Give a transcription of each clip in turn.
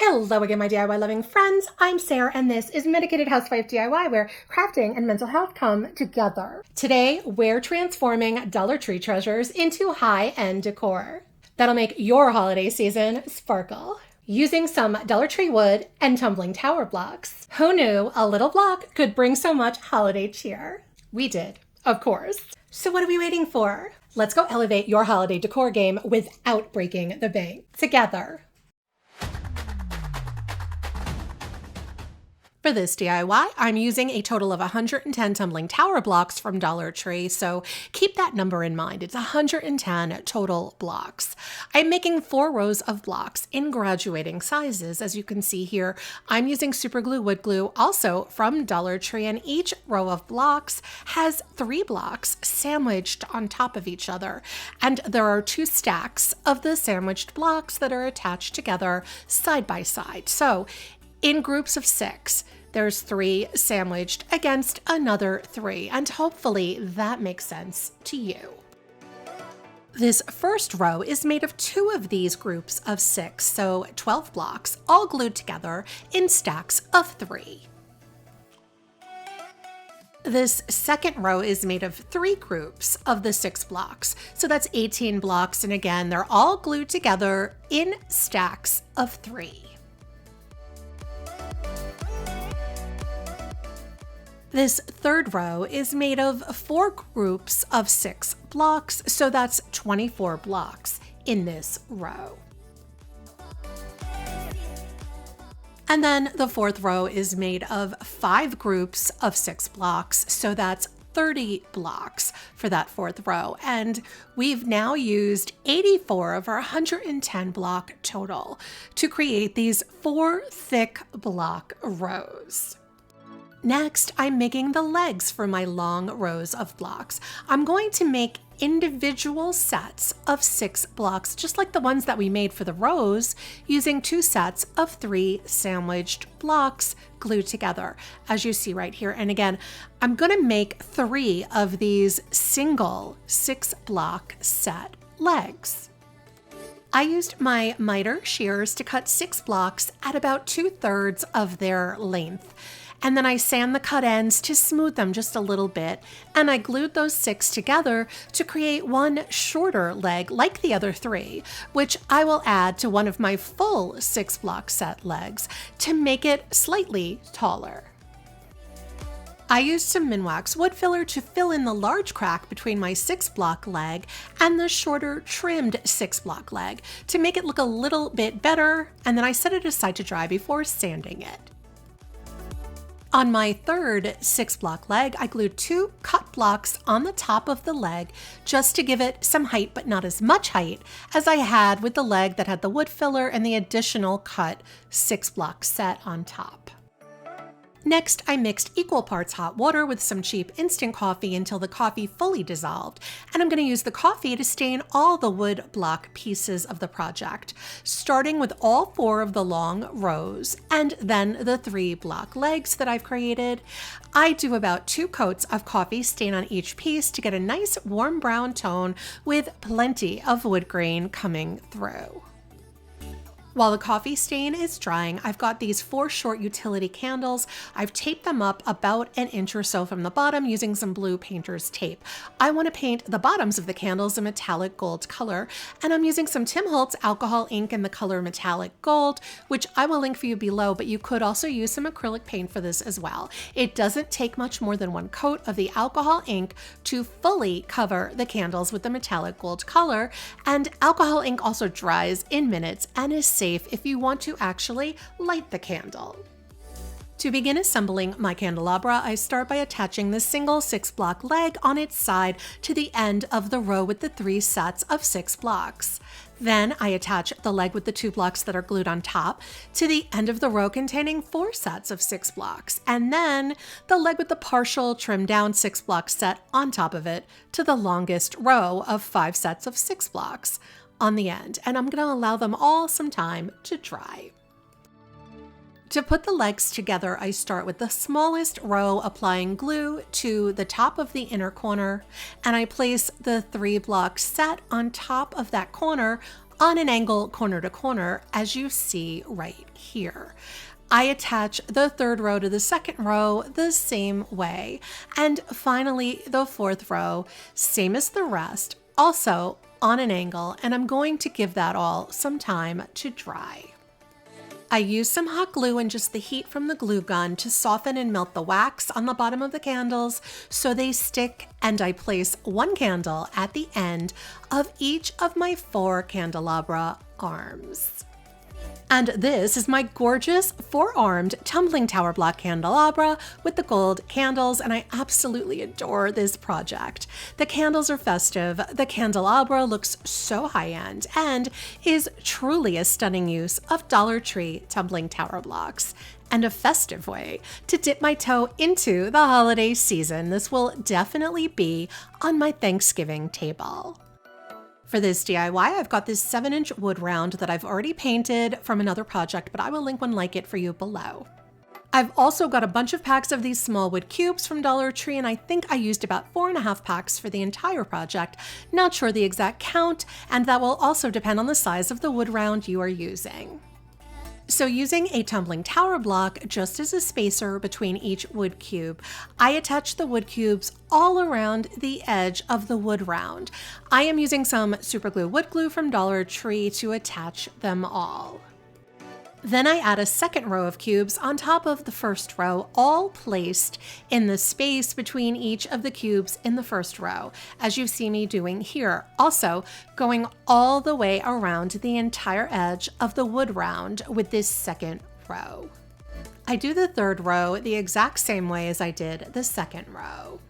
Hello again, my DIY loving friends. I'm Sarah, and this is Medicated Housewife DIY, where crafting and mental health come together. Today, we're transforming Dollar Tree treasures into high-end decor that'll make your holiday season sparkle. Using some Dollar Tree wood and tumbling tower blocks. Who knew a little block could bring so much holiday cheer? We did, of course. So what are we waiting for? Let's go elevate your holiday decor game without breaking the bank together. For this DIY, I'm using a total of 110 tumbling tower blocks from Dollar Tree, so keep that number in mind. It's 110 total blocks. I'm making 4 rows of blocks in graduating sizes. As you can see here, I'm using super glue wood glue, also from Dollar Tree, and each row of blocks has 3 blocks sandwiched on top of each other. And there are 2 stacks of the sandwiched blocks that are attached together side by side. So in groups of 6, there's 3 sandwiched against another 3, and hopefully that makes sense to you. This first row is made of 2 of these groups of 6, so 12 blocks, all glued together in stacks of 3. This second row is made of 3 groups of the 6 blocks, so that's 18 blocks, and again, they're all glued together in stacks of 3. This third row is made of 4 groups of 6 blocks, so that's 24 blocks in this row. And then the 4th row is made of 5 groups of 6 blocks, so that's 30 blocks for that 4th row. And we've now used 84 of our 110 block total to create these 4 thick block rows. Next, I'm making the legs for my long rows of blocks. I'm going to make individual sets of 6 blocks, just like the ones that we made for the rows, using 2 sets of 3 sandwiched blocks glued together, as you see right here. And again, I'm going to make 3 of these single 6 block set legs. I used my miter shears to cut 6 blocks at about 2/3 of their length. And then I sand the cut ends to smooth them just a little bit, and I glued those 6 together to create one shorter leg like the other 3, which I will add to one of my full 6 block set legs to make it slightly taller. I used some Minwax wood filler to fill in the large crack between my 6 block leg and the shorter trimmed 6 block leg to make it look a little bit better, and then I set it aside to dry before sanding it. On my third 6 block leg, I glued 2 cut blocks on the top of the leg just to give it some height, but not as much height as I had with the leg that had the wood filler and the additional cut 6 block set on top. Next, I mixed equal parts hot water with some cheap instant coffee until the coffee fully dissolved, and I'm going to use the coffee to stain all the wood block pieces of the project, starting with all 4 of the long rows and then the 3 block legs that I've created. I do about 2 coats of coffee stain on each piece to get a nice warm brown tone with plenty of wood grain coming through. While the coffee stain is drying, I've got these 4 short utility candles. I've taped them up about an inch or so from the bottom using some blue painter's tape. I want to paint the bottoms of the candles a metallic gold color, and I'm using some Tim Holtz alcohol ink in the color metallic gold, which I will link for you below, but you could also use some acrylic paint for this as well. It doesn't take much more than 1 coat of the alcohol ink to fully cover the candles with the metallic gold color, and alcohol ink also dries in minutes and is safe if you want to actually light the candle. To begin assembling my candelabra, I start by attaching the single 6 block leg on its side to the end of the row with the 3 sets of 6 blocks. Then I attach the leg with the 2 blocks that are glued on top to the end of the row containing 4 sets of 6 blocks, and then the leg with the partial trimmed down 6 block set on top of it to the longest row of 5 sets of 6 blocks on the end, and I'm going to allow them all some time to dry. To put the legs together, I start with the smallest row, applying glue to the top of the inner corner, and I place the 3 block set on top of that corner on an angle corner to corner, as you see right here. I attach the third row to the second row the same way. And finally, the fourth row, same as the rest, also on an angle, and I'm going to give that all some time to dry. I use some hot glue and just the heat from the glue gun to soften and melt the wax on the bottom of the candles so they stick, and I place one candle at the end of each of my 4 candelabra arms. And this is my gorgeous 4-armed tumbling tower block candelabra with the gold candles, and I absolutely adore this project. The candles are festive, the candelabra looks so high-end, and is truly a stunning use of Dollar Tree tumbling tower blocks. And a festive way to dip my toe into the holiday season. This will definitely be on my Thanksgiving table. For this DIY, I've got this 7-inch wood round that I've already painted from another project, but I will link one like it for you below. I've also got a bunch of packs of these small wood cubes from Dollar Tree, and I think I used about 4.5 packs for the entire project. Not sure the exact count, and that will also depend on the size of the wood round you are using. So using a tumbling tower block just as a spacer between each wood cube, I attach the wood cubes all around the edge of the wood round. I am using some super glue wood glue from Dollar Tree to attach them all. Then I add a second row of cubes on top of the first row, all placed in the space between each of the cubes in the first row, as you see me doing here. Also, going all the way around the entire edge of the wood round with this second row. I do the third row the exact same way as I did the second row.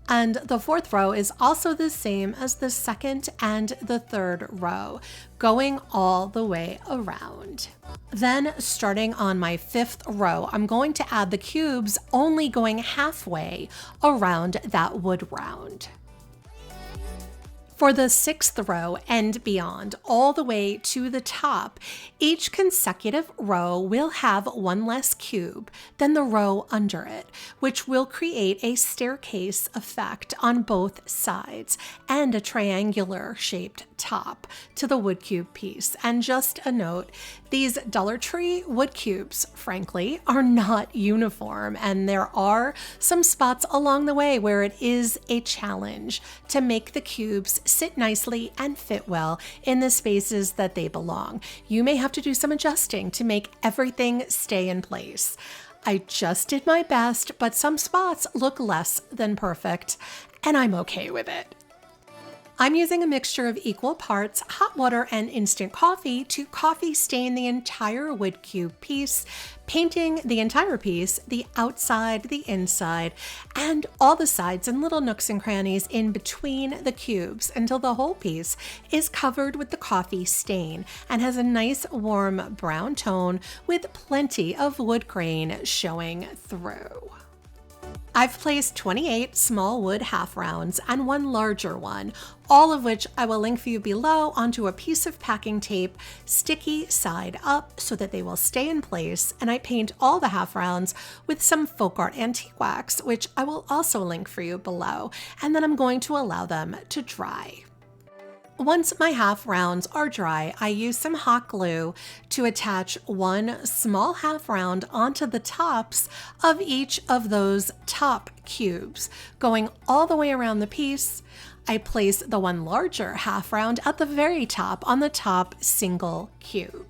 And the fourth row is also the same as the second and the third row, going all the way around. Then starting on my 5th row, I'm going to add the cubes only going halfway around that wood round. For the 6th row and beyond, all the way to the top, each consecutive row will have one less cube than the row under it, which will create a staircase effect on both sides and a triangular shaped top to the wood cube piece. And just a note, these Dollar Tree wood cubes, frankly, are not uniform, and there are some spots along the way where it is a challenge to make the cubes sit nicely and fit well in the spaces that they belong. You may have to do some adjusting to make everything stay in place. I just did my best, but some spots look less than perfect, and I'm okay with it. I'm using a mixture of equal parts hot water and instant coffee to coffee stain the entire wood cube piece, painting the entire piece, the outside, the inside, and all the sides and little nooks and crannies in between the cubes until the whole piece is covered with the coffee stain and has a nice warm brown tone with plenty of wood grain showing through. I've placed 28 small wood half rounds and one larger one, all of which I will link for you below, onto a piece of packing tape, sticky side up so that they will stay in place, and I paint all the half rounds with some folk art antique wax, which I will also link for you below, and then I'm going to allow them to dry. Once my half rounds are dry, I use some hot glue to attach one small half round onto the tops of each of those top cubes. Going all the way around the piece, I place the one larger half round at the very top on the top single cube.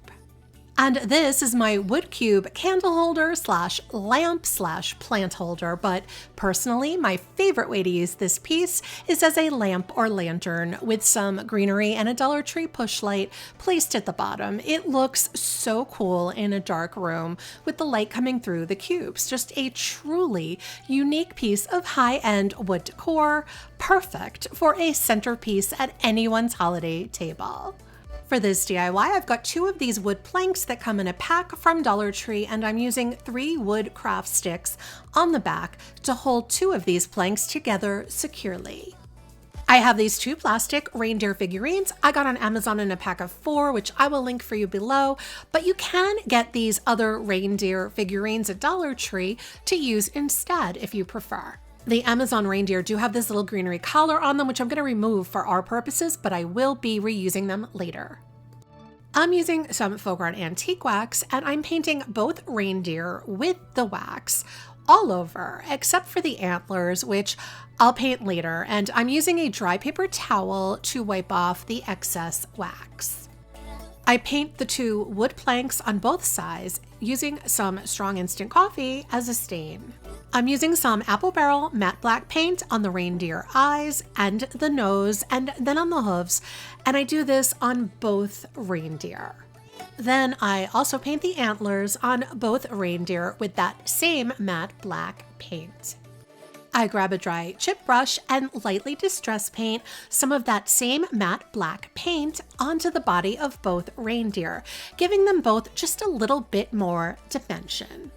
And this is my wood cube candle holder slash lamp slash plant holder, but personally, my favorite way to use this piece is as a lamp or lantern with some greenery and a Dollar Tree push light placed at the bottom. It looks so cool in a dark room with the light coming through the cubes. Just a truly unique piece of high-end wood decor, perfect for a centerpiece at anyone's holiday table. For this DIY, I've got 2 of these wood planks that come in a pack from Dollar Tree, and I'm using 3 wood craft sticks on the back to hold 2 of these planks together securely. I have these 2 plastic reindeer figurines I got on Amazon in a pack of 4, which I will link for you below, but you can get these other reindeer figurines at Dollar Tree to use instead if you prefer. The Amazon reindeer do have this little greenery collar on them, which I'm going to remove for our purposes, but I will be reusing them later. I'm using some faux gras antique wax, and I'm painting both reindeer with the wax all over, except for the antlers, which I'll paint later, and I'm using a dry paper towel to wipe off the excess wax. I paint the two wood planks on both sides using some strong instant coffee as a stain. I'm using some apple barrel matte black paint on the reindeer eyes and the nose and then on the hooves, and I do this on both reindeer. Then I also paint the antlers on both reindeer with that same matte black paint. I grab a dry chip brush and lightly distress paint some of that same matte black paint onto the body of both reindeer, giving them both just a little bit more dimension.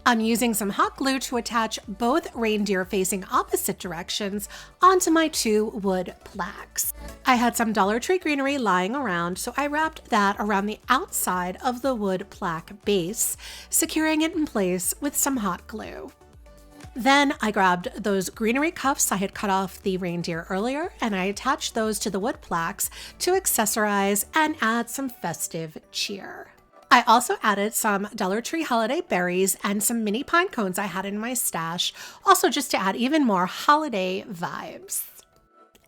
I'm using some hot glue to attach both reindeer facing opposite directions onto my two wood plaques. I had some Dollar Tree greenery lying around, so I wrapped that around the outside of the wood plaque base, securing it in place with some hot glue. Then I grabbed those greenery cuffs I had cut off the reindeer earlier, and I attached those to the wood plaques to accessorize and add some festive cheer. I also added some Dollar Tree holiday berries and some mini pine cones I had in my stash, also just to add even more holiday vibes.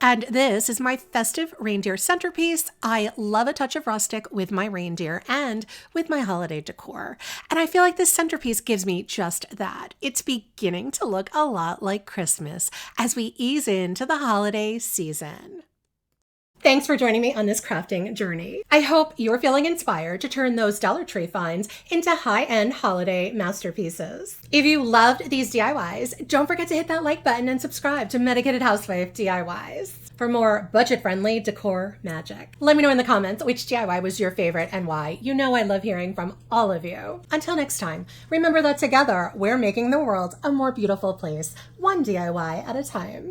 And this is my festive reindeer centerpiece. I love a touch of rustic with my reindeer and with my holiday decor. And I feel like this centerpiece gives me just that. It's beginning to look a lot like Christmas as we ease into the holiday season. Thanks for joining me on this crafting journey. I hope you're feeling inspired to turn those Dollar Tree finds into high-end holiday masterpieces. If you loved these DIYs, don't forget to hit that like button and subscribe to Medicated Housewife DIYs for more budget-friendly decor magic. Let me know in the comments which DIY was your favorite and why. You know I love hearing from all of you. Until next time, remember that together we're making the world a more beautiful place, one DIY at a time.